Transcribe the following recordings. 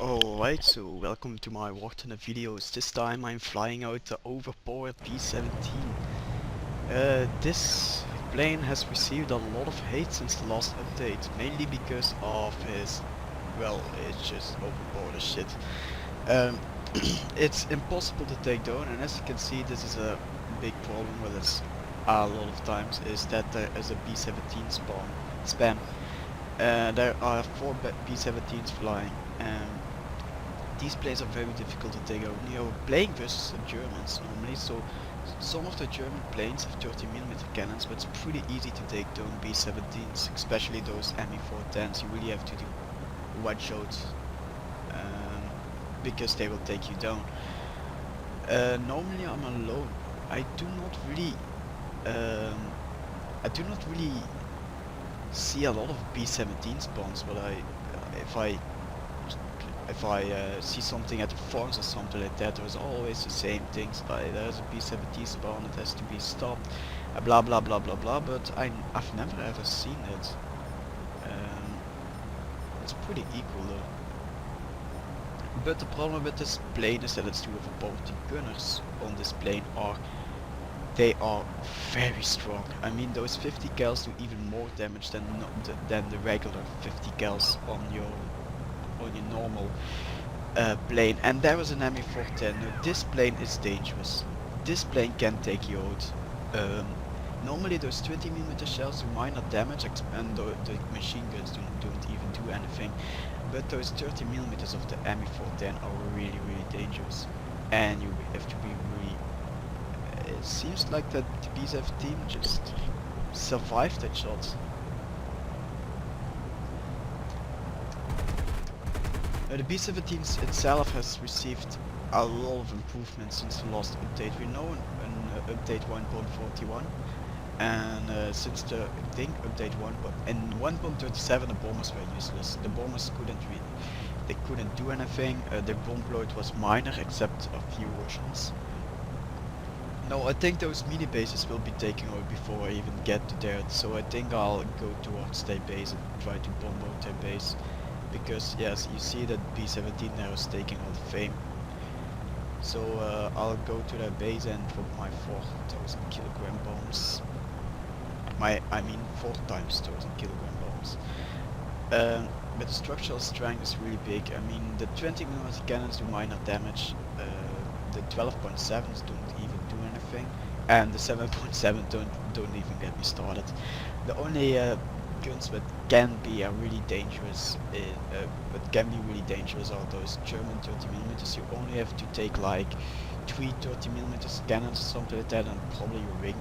Alright, so welcome to my Wartona videos. This time I'm flying out the overpowered B-17. This plane has received a lot of hate since the last update, mainly because of his, well, it's just overpowered as shit. It's impossible to take down, and as you can see, this is a big problem with this a lot of times, is that there is a B-17 spam. There are 4 B-17s flying. These planes are very difficult to take out. You're playing versus the Germans normally, so some of the German planes have 30mm cannons, but it's pretty easy to take down B-17s, especially those Me-410s. You really have to watch out because they will take you down. Normally I'm alone. I do not really see a lot of B-17 spawns, but if I see something at the farms or something like that, there's always the same things, like there's a B-17 spawn, it has to be stopped, blah blah blah blah blah, but I've never ever seen it. It's pretty equal though. But the problem with this plane is that it's too overpowered. The gunners on this plane they are very strong. I mean, those 50 cals do even more damage than the regular 50 cals on your normal plane. And there was an Me-410. Now, this plane is dangerous. This plane can take you out. Normally those 20mm shells do minor damage, and the machine guns don't even do anything. But those 30mm of the Me-410 are really dangerous, and you have to be really... It seems like that the B-17 just survived that shot. The B-17 itself has received a lot of improvements since the last update. We know in update 1.41, and since the update 1. In 1.37 the bombers were useless. The bombers couldn't do anything. The bomb load was minor except a few Russians. No, I think those mini bases will be taken out before I even get to there. So I think I'll go towards their base and try to bomb out their base. Because yes, you see that B-17 now is taking all the fame. So I'll go to their base and drop my 4,000 kilogram bombs. I mean 4 times 1,000 kilogram bombs. But the structural strength is really big. I mean, the 20mm cannons do minor damage. The 12.7s don't even do anything, and the 7.7 don't even get me started. The only guns that can be really dangerous are those German 30mm. You only have to take like 3 30mm cannons or something like that, and probably your ring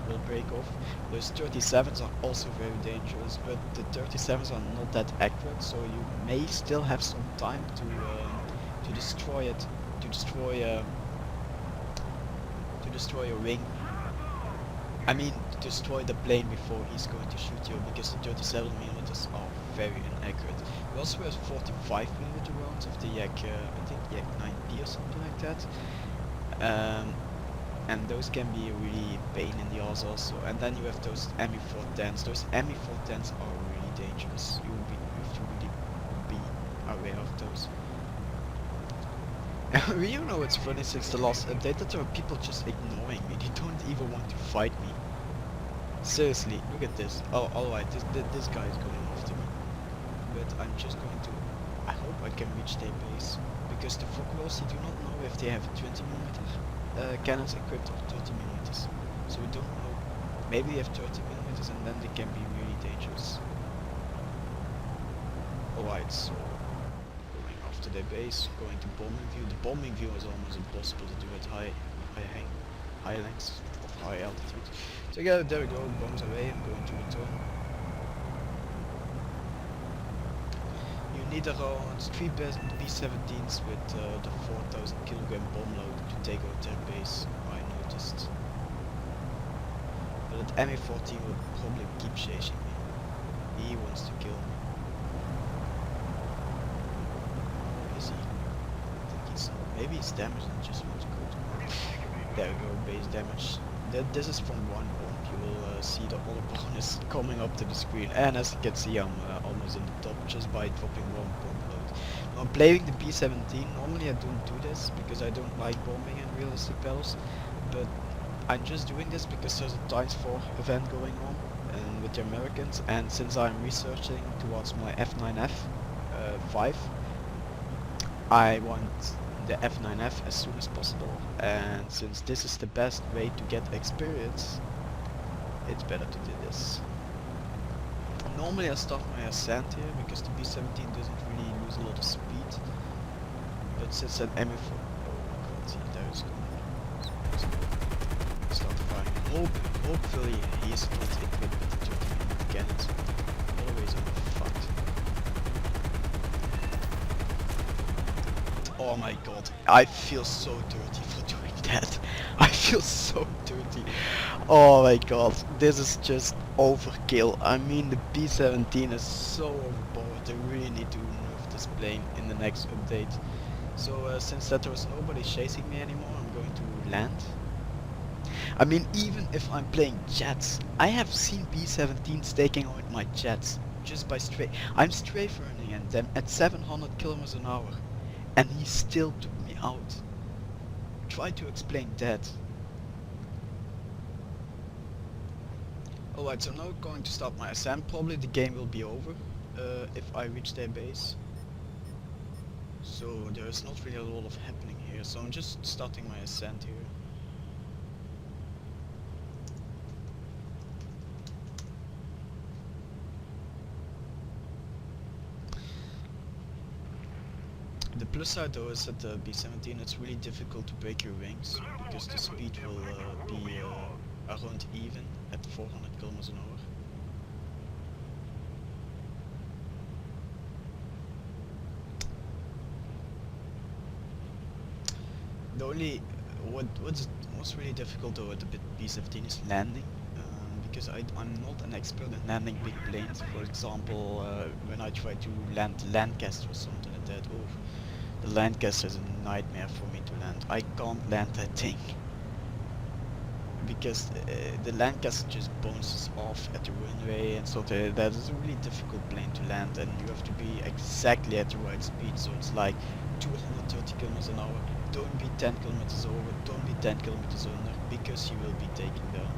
will break off. Those 37s are also very dangerous, but the 37s are not that accurate, so you may still have some time to destroy it, to destroy your ring. I mean, to destroy the plane before he's going to shoot you, because the 37mm are very inaccurate. We also have 45mm rounds of the Yak, I think Yak 9P or something like that. And those can be a really pain in the ass also. And then you have those Me-410s. Those Me-410s are really dangerous. You have to really be aware of those. You know, it's funny, since the last update that there are people just ignoring me. They don't even want to fight me. Seriously, look at this. Oh, alright, this guy is going after me. But I'm just going to... I hope I can reach their base. Because the Fokkers, you do not know if they have 20mm cannons equipped or 30mm. So we don't know. Maybe they have 30mm and then they can be really dangerous. Alright, so... going after their base, going to bombing view. The bombing view is almost impossible to do at high lengths or high altitude. So yeah, there we go, bombs away, I'm going to return. You need around 3 B-17s with the 4,000 kilogram bomb load to take out their base, I noticed. But that Me-14 will probably keep chasing me. He wants to kill me. Is he? I think he's not. Maybe he's damaged and just wants to go to me. There we go, base damage. This is from one bomb. You will see the other bonus coming up to the screen, and as you can see, I'm almost in the top just by dropping one bomb load. I'm playing the B-17. Normally I don't do this because I don't like bombing in realistic battles, but I'm just doing this because there's a Times 4 event going on and with the Americans, and since I'm researching towards my F9F 5, I want the F9F as soon as possible, and since this is the best way to get experience, it's better to do this. Normally I start my ascent here because the B-17 doesn't really lose a lot of speed, but since an MF4, oh god, see, there it's going. Start firing. Hopefully he is not equipped with the 30-minute cannons. Always I'm fucked. Oh my god, I feel so dirty for doing that. I feel so dirty. Oh my god, this is just overkill. I mean, the B-17 is so overpowered. They really need to nerf this plane in the next update. So since that there was nobody chasing me anymore, I'm going to land. I mean, even if I'm playing jets, I have seen B-17s taking out my jets just by I'm strafe running at them at 700 kilometers an hour, and he still took me out. Try to explain that. Alright, so now I'm going to start my ascent. Probably the game will be over if I reach their base. So there's not really a lot of happening here, so I'm just starting my ascent here. The plus side though is that the B-17 it's really difficult to break your wings because the speed will be around even at 400 kilometers an hour. The only what's really difficult though at the B-17 is landing, because I'm not an expert in landing big planes. For example, when I try to land Lancaster or something like that, the Lancaster is a nightmare for me to land. I can't land that thing because the Lancaster just bounces off at the runway, and so that is a really difficult plane to land, and you have to be exactly at the right speed. So it's like 230 kilometers an hour. Don't be 10 kilometers over. Don't be 10 kilometers under, because you will be taken down.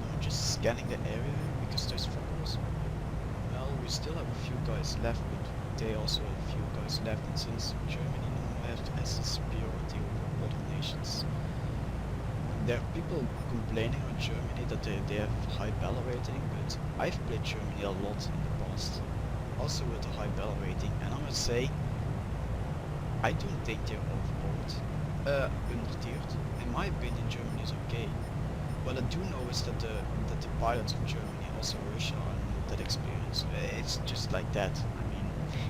Now just scanning the area because there's focus. Well, we still have a few guys left, but they also have a few guys left, and since Germany now has a superiority over other nations, there are people complaining on Germany that they have high battle rating, but I've played Germany a lot in the past, also with a high battle rating, and I must say, I don't think they're overpowered, undertiered. In my opinion, Germany is okay. What I do know is that the pilots of Germany, also Russia, are not that experienced. It's just like that. I mean,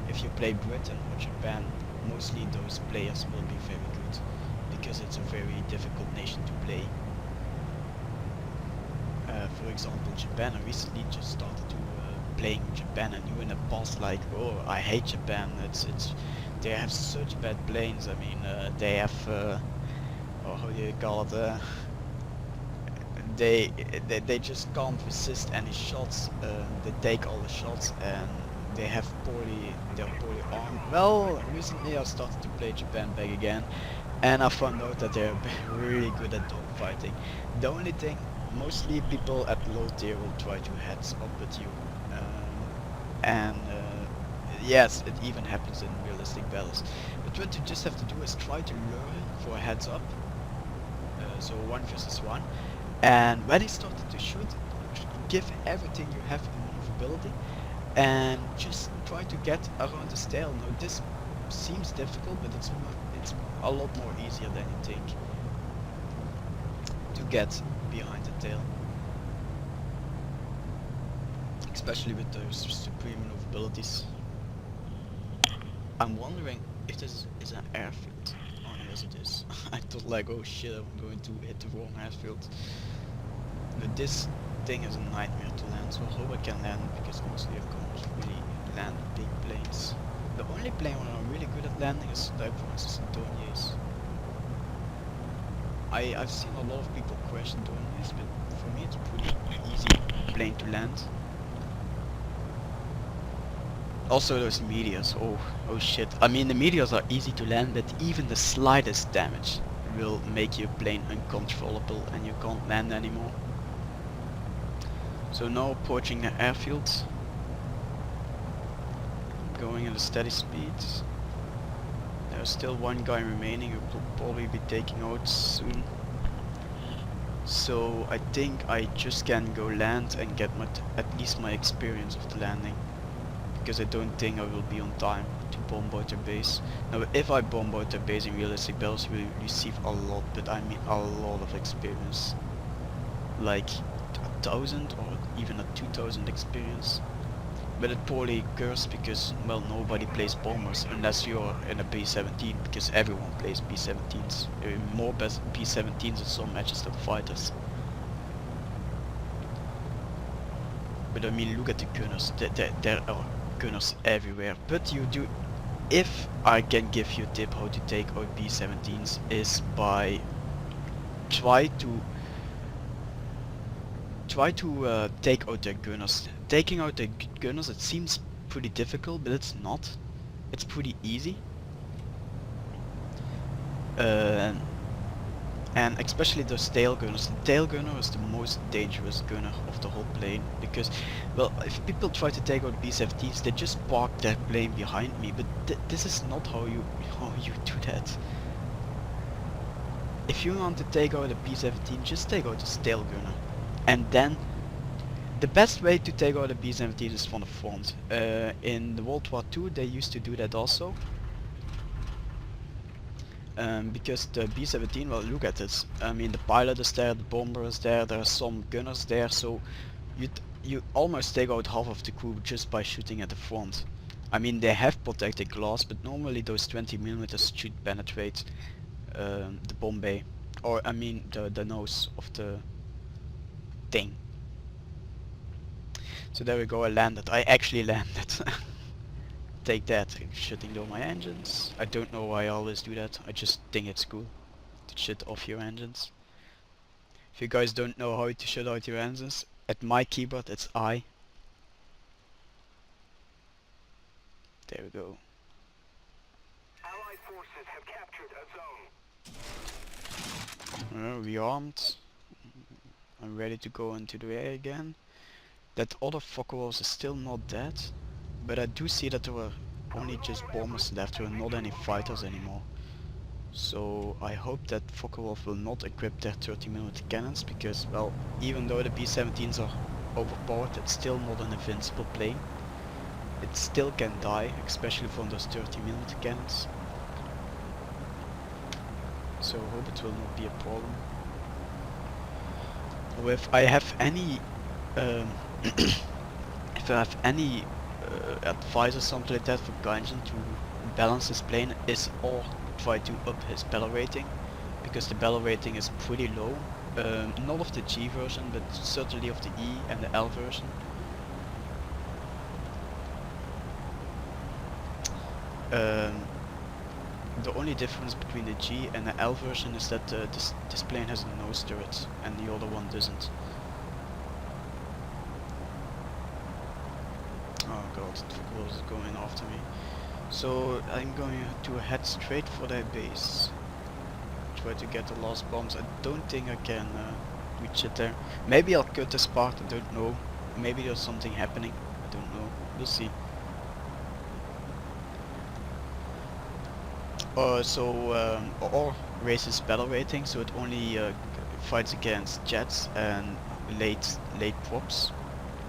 if you play Britain or Japan, mostly those players will be very good, because it's a very difficult nation to play. For example, Japan, I recently just started to playing Japan, and you in the past like, oh, I hate Japan. They have such bad planes. I mean, they have oh, how do you call it? They just can't resist any shots. They take all the shots, and they're poorly armed. Well, recently I started to play Japan back again, and I found out that they're really good at dogfighting. The only thing, mostly people at low tier will try to heads up with you, and yes, it even happens in realistic battles. But what you just have to do is try to lure him for a heads up, so 1 versus 1. And when he started to shoot, give everything you have in maneuverability, and just try to get around the tail. Now this seems difficult, but it's a lot more easier than you think to get behind the tail, especially with those supreme maneuverabilities. I'm wondering if this is an airfield. Oh yes, it is. I thought like, oh shit, I'm going to hit the wrong airfield. But this thing is a nightmare to land, so I hope I can land, because mostly I can't really land big planes. The only plane where I'm really good at landing is like, for instance, Dorniers. I've seen a lot of people question doing this, but for me it's pretty easy plane to land. Also those meteors, oh shit. I mean the meteors are easy to land, but even the slightest damage will make your plane uncontrollable and you can't land anymore. So now approaching the airfield, going at a steady speed. There's still one guy remaining who will probably be taking out soon. So I think I just can go land and get at least my experience of the landing. Because I don't think I will be on time to bomb out their base. Now if I bomb out their base in realistic battles we will receive a lot, but I mean a lot of experience. Like 1,000 or even a 2,000 experience. But it probably occurs because, well, nobody plays bombers unless you're in a B-17, because everyone plays B-17s. More B-17s in some matches than fighters. But I mean, look at the gunners, there are gunners everywhere. But you do, if I can give you a tip how to take out B-17s, is by try to take out their gunners. Taking out the gunners, it seems pretty difficult, but it's not. It's pretty easy. And especially those tail gunners. The tail gunner is the most dangerous gunner of the whole plane, because, well, if people try to take out B-17s, they just park their plane behind me, but this is not how you do that. If you want to take out a B-17, just take out the tail gunner. And then the best way to take out a B-17 is from the front. In the World War II they used to do that also. Because the B-17, well, look at this. I mean, the pilot is there, the bomber is there are some gunners there, so you almost take out half of the crew just by shooting at the front. I mean, they have protected glass, but normally those 20mm should penetrate the bomb bay. Or, I mean, the nose of the thing. So there we go, I landed. I actually landed. Take that, shutting down my engines. I don't know why I always do that, I just think it's cool to shut off your engines. If you guys don't know how to shut out your engines, at my keyboard it's I. There we go. Allied forces have captured a zone. Rearmed. I'm ready to go into the air again. That other Focke-Wulf is still not dead, but I do see that there were only just bombers left, there were not any fighters anymore. So I hope that Focke-Wulf will not equip their 30mm cannons, because, well, even though the B-17s are overpowered, it's still not an invincible plane. It still can die, especially from those 30mm cannons. So I hope it will not be a problem. If I have any if I have any advice or something like that for Gaijin to balance his plane, is or try to up his battle rating, because the battle rating is pretty low. Not of the G version, but certainly of the E and the L version. The only difference between the G and the L version is that this plane has a nose turret and the other one doesn't. Oh god, Focke-Wulf is going after me. So I'm going to head straight for their base. Try to get the last bombs. I don't think I can reach it there. Maybe I'll cut this part, I don't know. Maybe there's something happening, I don't know. We'll see. Or raises battle rating, so it only fights against jets and late props,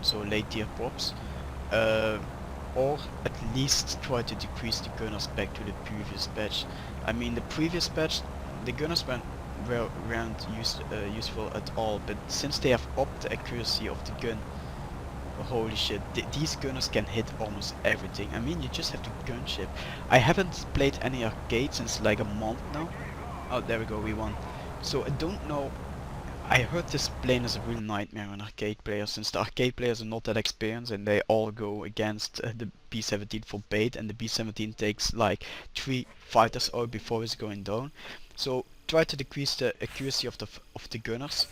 so late tier props. Or at least try to decrease the gunners back to the previous patch. I mean, the previous patch, the gunners weren't useful at all, but since they have upped the accuracy of the gun, holy shit, these gunners can hit almost everything. I mean, you just have to gunship. I haven't played any arcade since like a month now. Oh, there we go, we won. So I don't know. I heard this plane is a real nightmare on arcade players, since the arcade players are not that experienced and they all go against the B-17 for bait, and the B-17 takes like 3 fighters out before it's going down. So try to decrease the accuracy of the gunners,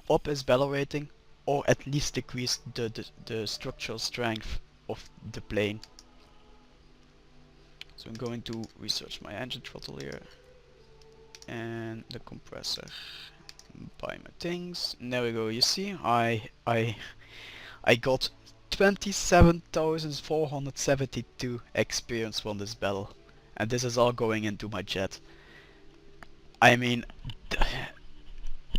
up his battle rating, or at least decrease the structural strength of the plane. So I'm going to research my engine throttle here and the compressor. Buy my things. And there we go. You see, I got 27,472 experience from this battle, and this is all going into my jet. I mean,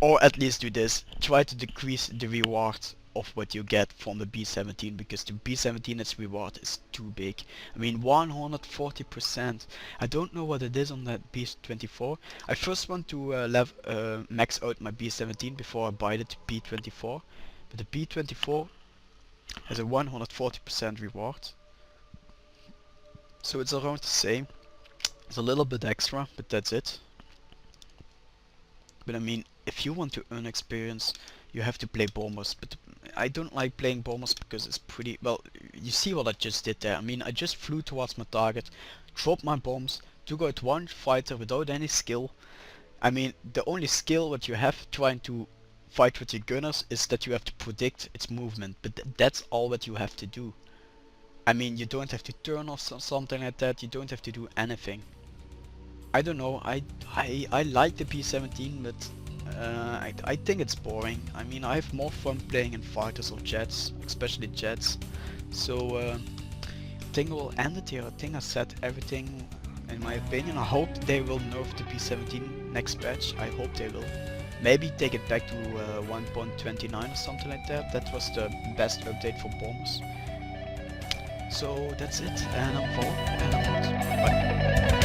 or at least do this. Try to decrease the reward of what you get from the B-17, because the B-17's reward is too big. I mean, 140%. I don't know what it is on that B-24. I first want to max out my B-17 before I buy the B-24. But the B-24 has a 140% reward. So it's around the same. It's a little bit extra, but that's it. But I mean, if you want to earn experience, you have to play bombers. But I don't like playing bombers because it's pretty... Well, you see what I just did there. I mean, I just flew towards my target, dropped my bombs, took out one fighter without any skill. I mean, the only skill what you have trying to fight with your gunners is that you have to predict its movement. But that's all what you have to do. I mean, you don't have to turn off something like that. You don't have to do anything. I don't know, I like the B-17, but I think it's boring. I mean, I have more fun playing in fighters or jets, especially jets. So I think we'll end it here. I think I said everything in my opinion. I hope they will nerf the B-17 next patch. I hope they will. Maybe take it back to 1.29 or something like that. That was the best update for bombers. So that's it, and I'm Vol, and I'm out. Bye.